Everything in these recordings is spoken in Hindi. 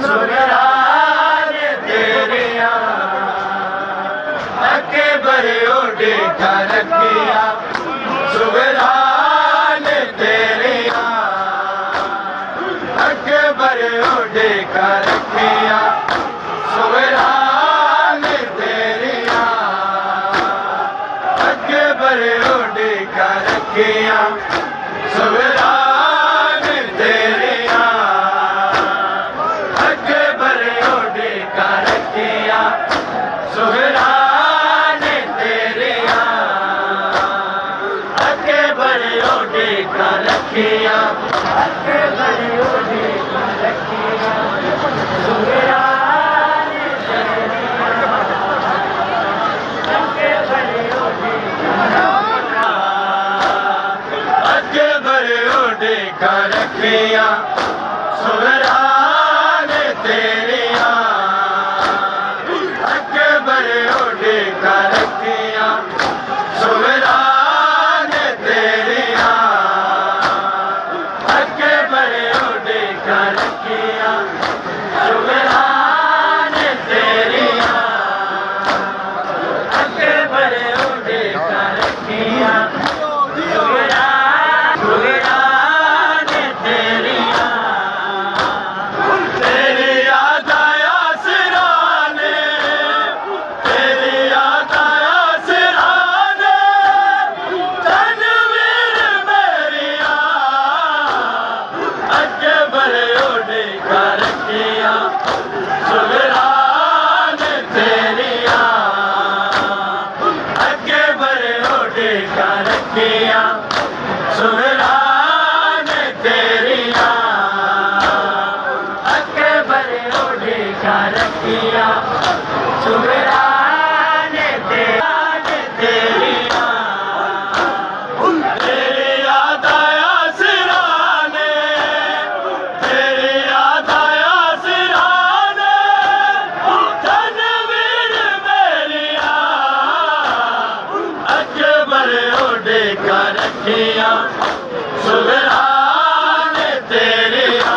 सुगरान तेरिया अके बरे ओडे का रखिया सुगरान तेरिया अके बरे ओडे का रखिया सुगरान तेरिया अके बरे ओडे का रखिया सुगरान तेरिया सुगरान तेरिया अके बड़े ओडे का रखिया अके बड़े ओडे का रखिया सुगरान अके बड़े ओडे अके बड़े ओडे का रखिया सुगरान तेरिया का रखिया सुगरान तेरिया अके बड़े ओडे का रखिया सुगरान तेरिया अके बड़े ओडे का रखिया सुगरान तेरिया तेरी याद आया सिराने सुगरान तेरिया अके बड़े ओडे का रखिया सुगरान तेरिया अके बड़े ओडे का रखिया सुगरान तेरिया तेरी याद आया सिराने तेरी याद आया सिराने तनवीर मेरिया अके बड़े ओडे का रखिया सुगरान तेरिया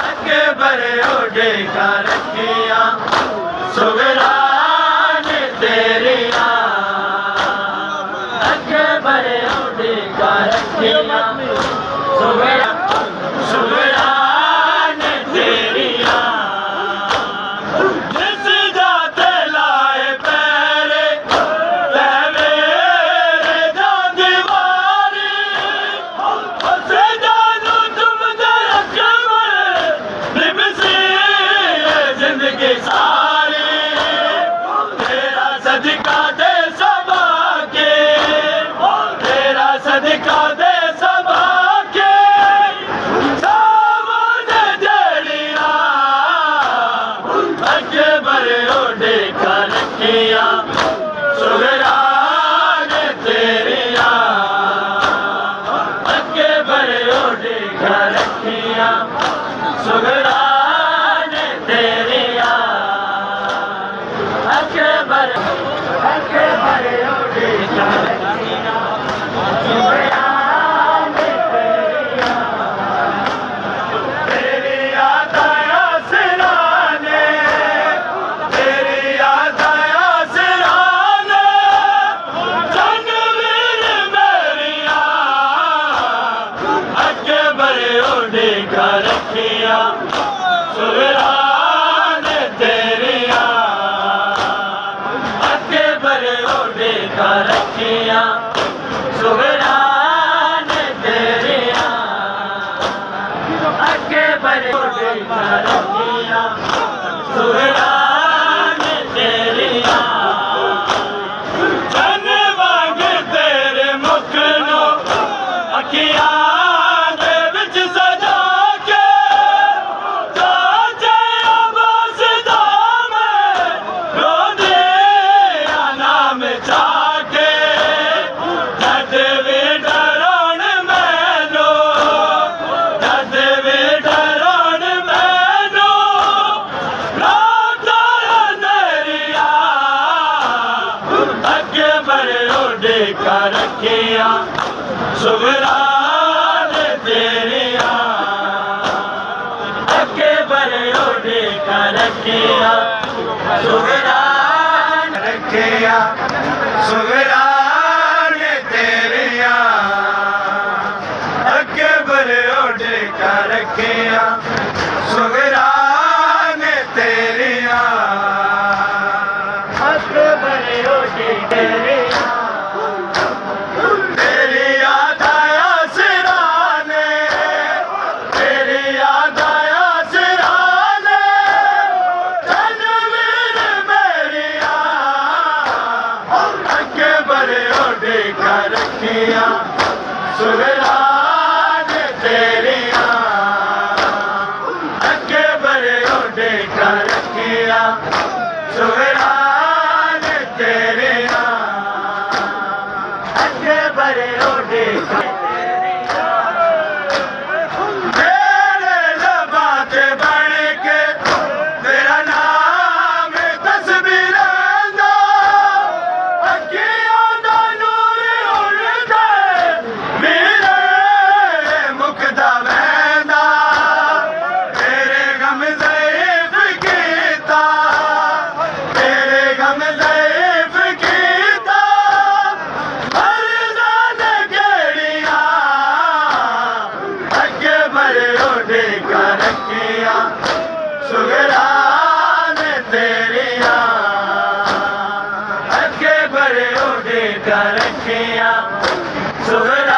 अके बड़े ओडे का रखिया सुगरान तेरिया अके बड़े ओडे का रखिया सुगरान तेरिया जिस जाते लाए पैरे मेरे जा दीवारी उसे जानू तुम निबसी जिंदगी सारी तेरा सदका दे सबा के तेरा सदका दे सबा के सामने जड़िया अके बड़े ओडे का रखिया सुगरान तेरिया अके बड़े ओडे का रखिया सुगरान तेरिया अके बड़े ओडे का रखिया सुगरान तेरिया तेरी याद आया सिराने तेरी याद आया सिराने तनवीर मेरिया अके बड़े ओडे का रखिया सुगरान तेरिया अके बड़े ओडे का रखिया सुगरान तेरिया अके बड़े ओडे का रखिया सुगरान तेरिया जन वांग तेरे मुख नो अखिया का रखिया सुगरान तेरिया बड़े ओढ़े का रखिया सुगरान रखिया सुगरान तेरिया अगे बड़े ओढ़े का रखिया सुगरान तेरिया अगे बड़े ओढ़े तेरिया रखिया सुगरान तेरिया अगे बड़े ओढ़े का रखिया सुगरान तेरिया अगे बड़े ओढ़े का मेरे लबात बन के तेरा नाम तस्वीर सुगरान तेरिया अगे बड़े ओढ़े का रखिया सुगरान